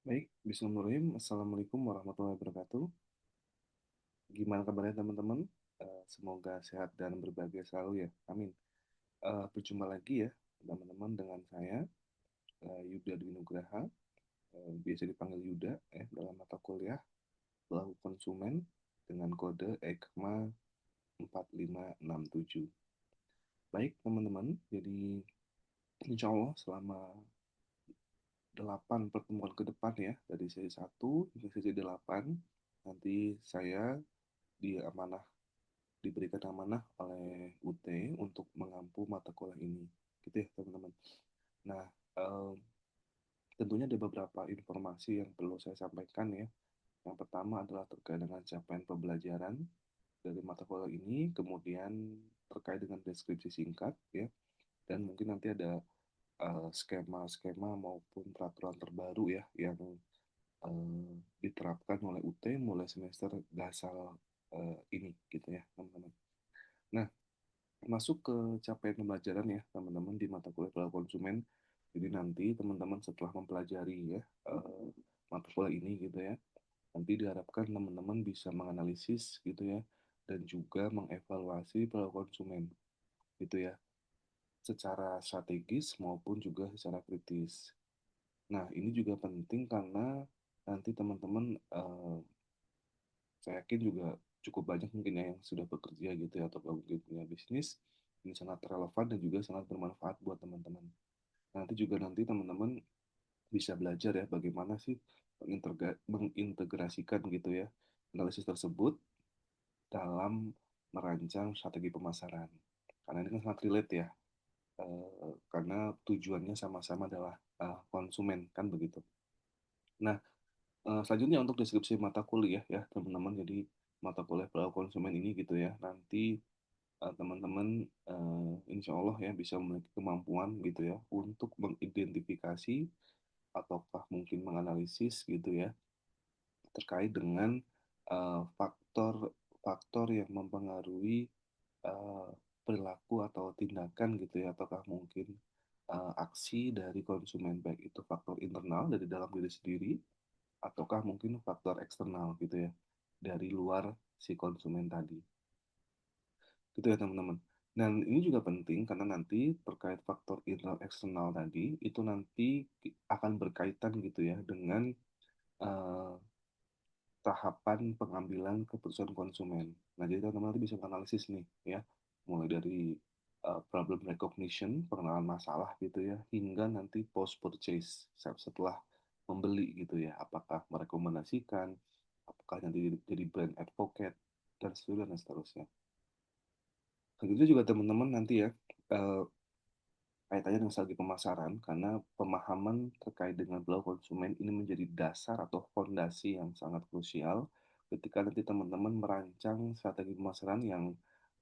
Baik, Bismillahirrahmanirrahim. Assalamualaikum warahmatullahi wabarakatuh. Gimana kabarnya teman-teman? Semoga sehat dan berbahagia selalu ya. Amin. Berjumpa lagi ya teman-teman dengan saya Yuda Dwi Nugraha, biasa dipanggil Yuda ya dalam mata kuliah pelaku konsumen dengan kode EKMA 4567. Baik teman-teman, jadi insya Allah selama 8 pertemuan ke depan ya, dari sesi 1 hingga sesi 8, nanti saya diamanah diberikan amanah oleh UT untuk mengampu mata kuliah ini. Gitu ya, teman-teman. Nah, eh, tentunya ada beberapa informasi yang perlu saya sampaikan ya. Yang pertama adalah terkait dengan capaian pembelajaran dari mata kuliah ini, kemudian terkait dengan deskripsi singkat ya, dan mungkin nanti ada skema-skema maupun peraturan terbaru ya yang diterapkan oleh UT mulai semester dasar ini gitu ya, teman-teman. Nah, masuk ke capaian pembelajaran ya teman-teman di mata kuliah pelaku konsumen. Jadi nanti teman-teman setelah mempelajari ya mata kuliah ini gitu ya, nanti diharapkan teman-teman bisa menganalisis gitu ya dan juga mengevaluasi pelaku konsumen gitu ya secara strategis maupun juga secara kritis. Nah, ini juga penting karena nanti teman-teman saya yakin juga cukup banyak mungkin ya yang sudah bekerja gitu ya atau mungkin punya bisnis, ini sangat relevan dan juga sangat bermanfaat buat teman-teman. Nanti juga nanti teman-teman bisa belajar ya bagaimana sih mengintegrasikan gitu ya analisis tersebut dalam merancang strategi pemasaran. Karena ini kan sangat relate ya, karena tujuannya sama-sama adalah konsumen kan begitu. Nah, selanjutnya untuk deskripsi mata kuliah ya teman-teman. Jadi mata kuliah pelaku konsumen ini gitu ya. Nanti teman-teman insya Allah ya bisa memiliki kemampuan gitu ya untuk mengidentifikasi ataukah mungkin menganalisis gitu ya terkait dengan faktor-faktor yang mempengaruhi eh, perilaku atau tindakan gitu ya ataukah mungkin aksi dari konsumen baik itu faktor internal dari dalam diri sendiri ataukah mungkin faktor eksternal gitu ya dari luar si konsumen tadi. Gitu ya teman-teman. Dan ini juga penting karena nanti terkait faktor internal eksternal tadi itu nanti akan berkaitan gitu ya dengan eh, tahapan pengambilan keputusan konsumen. Nah, jadi teman-teman nanti bisa menganalisis nih ya, mulai dari problem recognition, pengenalan masalah gitu ya, hingga nanti post purchase setelah membeli gitu ya, apakah merekomendasikan, apakah nanti jadi brand advocate dan seterusnya dan seterusnya. Begitu juga teman-teman nanti ya eh, kaitannya dengan strategi pemasaran karena pemahaman terkait dengan flow konsumen ini menjadi dasar atau fondasi yang sangat krusial ketika nanti teman-teman merancang strategi pemasaran yang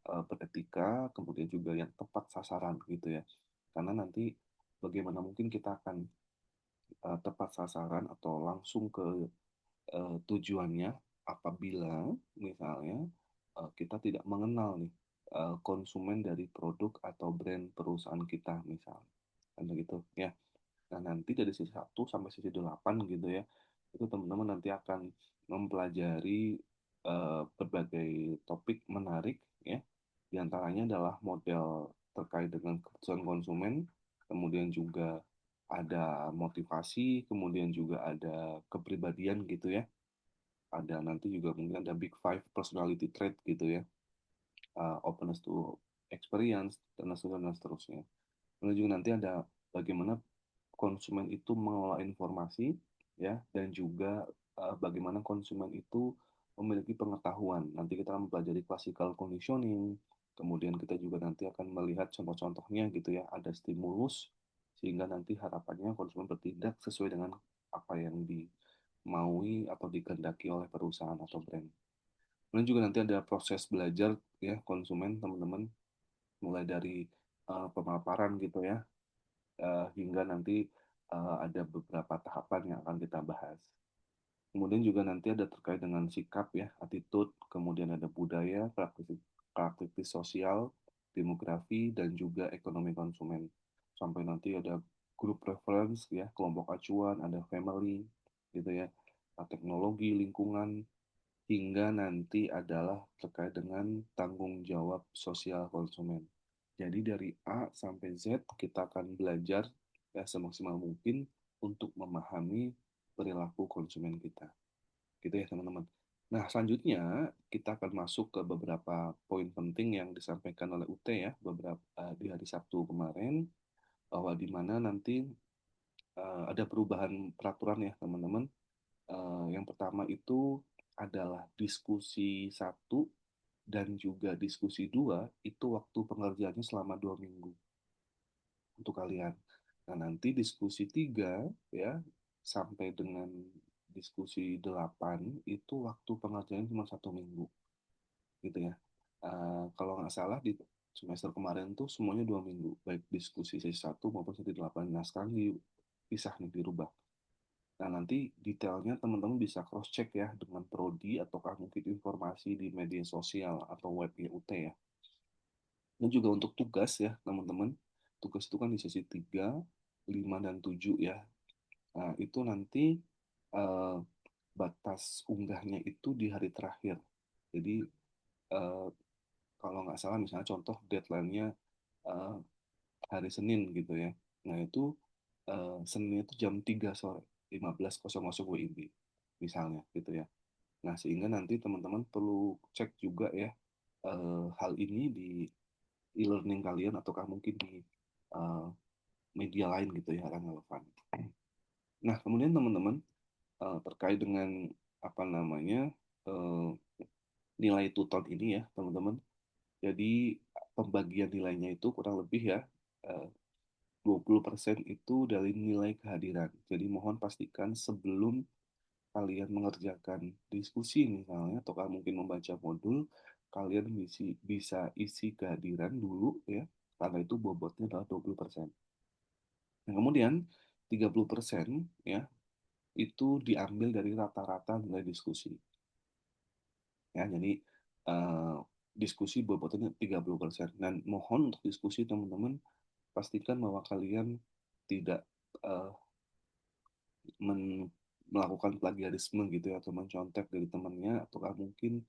beretika, kemudian juga yang tepat sasaran gitu ya. Karena nanti bagaimana mungkin kita akan tepat sasaran atau langsung ke tujuannya apabila misalnya kita tidak mengenal nih konsumen dari produk atau brand perusahaan kita misalnya kan begitu ya. Nah, nanti dari sisi 1 sampai sisi 8 gitu ya, itu teman-teman nanti akan mempelajari berbagai topik menarik ya. Di antaranya adalah model terkait dengan kebutuhan konsumen, kemudian juga ada motivasi, kemudian juga ada kepribadian gitu ya. Ada nanti juga mungkin ada Big Five personality trait gitu ya, openness to experience, dan seterusnya, dan seterusnya. Kemudian juga nanti ada bagaimana konsumen itu mengelola informasi ya dan juga bagaimana konsumen itu memiliki pengetahuan. Nanti kita akan mempelajari classical conditioning, kemudian kita juga nanti akan melihat contoh-contohnya gitu ya, ada stimulus sehingga nanti harapannya konsumen bertindak sesuai dengan apa yang dimaui atau dikehendaki oleh perusahaan atau brand. Kemudian juga nanti ada proses belajar ya konsumen teman-teman mulai dari pemaparan gitu ya hingga nanti ada beberapa tahapan yang akan kita bahas. Kemudian juga nanti ada terkait dengan sikap ya, attitude, kemudian ada budaya, praktik sosial, demografi, dan juga ekonomi konsumen. Sampai nanti ada group preference ya, kelompok acuan, ada family, gitu ya. Teknologi, lingkungan, hingga nanti adalah terkait dengan tanggung jawab sosial konsumen. Jadi dari A sampai Z kita akan belajar ya semaksimal mungkin untuk memahami perilaku konsumen kita. Gitu ya teman-teman. Nah, selanjutnya kita akan masuk ke beberapa poin penting yang disampaikan oleh UT ya beberapa di hari Sabtu kemarin, bahwa di mana nanti ada perubahan peraturan ya teman-teman. Yang pertama itu adalah diskusi satu dan juga diskusi dua itu waktu pengerjaannya selama 2 minggu untuk kalian. Nah, nanti diskusi tiga ya sampai dengan diskusi 8 itu waktu pengerjaannya cuma 1 minggu gitu ya. Kalau nggak salah di semester kemarin tuh semuanya 2 minggu, baik diskusi sesi satu maupun sesi 8. Nah, sekarang dipisah nih, dirubah. Nah, nanti detailnya teman-teman bisa cross-check ya dengan prodi ataukah mungkin informasi di media sosial atau webnya UT ya. Dan juga untuk tugas ya, teman-teman. Tugas itu kan di sesi 3, 5, dan 7 ya. Nah, itu nanti eh, batas unggahnya itu di hari terakhir. Jadi, eh, kalau nggak salah misalnya contoh deadline-nya eh, hari Senin gitu ya. Nah, itu Senin itu jam 3 sore, 15.00 WIB misalnya gitu ya. Nah, sehingga nanti teman-teman perlu cek juga ya hal ini di e-learning kalian ataukah mungkin di eh, media lain gitu ya yang relevan. Nah, kemudian teman-teman terkait dengan apa namanya eh, nilai tuton ini ya teman-teman. Jadi pembagian nilainya itu kurang lebih ya eh, 20% itu dari nilai kehadiran. Jadi mohon pastikan sebelum kalian mengerjakan diskusi misalnya, ataukah mungkin membaca modul, kalian bisa isi kehadiran dulu ya, karena itu bobotnya adalah 20%. Nah, kemudian 30% ya, itu diambil dari rata-rata nilai diskusi. Ya, jadi eh, diskusi bobotnya 30%. Dan mohon untuk diskusi teman-teman, pastikan bahwa kalian tidak eh, melakukan plagiarisme gitu ya, atau mencontek dari temannya, ataukah mungkin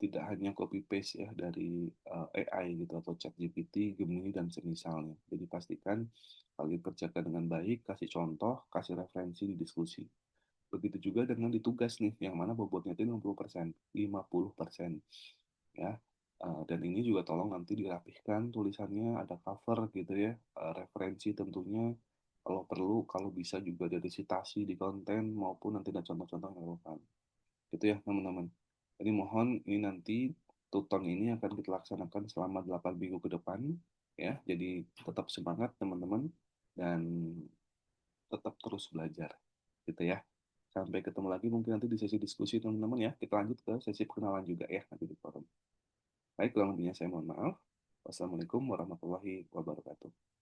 tidak hanya copy paste ya dari AI gitu atau chat GPT, Gemini dan semisalnya. Jadi pastikan kalian kerjakan dengan baik, kasih contoh, kasih referensi di diskusi. Begitu juga dengan di tugas nih, yang mana bobotnya itu 50%, 50% ya. Dan ini juga tolong nanti dirapihkan tulisannya, ada cover gitu ya, referensi tentunya, kalau perlu, kalau bisa juga dari citasi di konten maupun nanti ada contoh-contoh yang relevan. Gitu ya teman-teman. Jadi mohon ini nanti tuton ini akan kita laksanakan selama 8 minggu ke depan ya. Jadi tetap semangat teman-teman dan tetap terus belajar gitu ya. Sampai ketemu lagi mungkin nanti di sesi diskusi teman-teman ya. Kita lanjut ke sesi perkenalan juga ya nanti di forum. Baik, kurang lebihnya saya mohon maaf. Wassalamualaikum warahmatullahi wabarakatuh.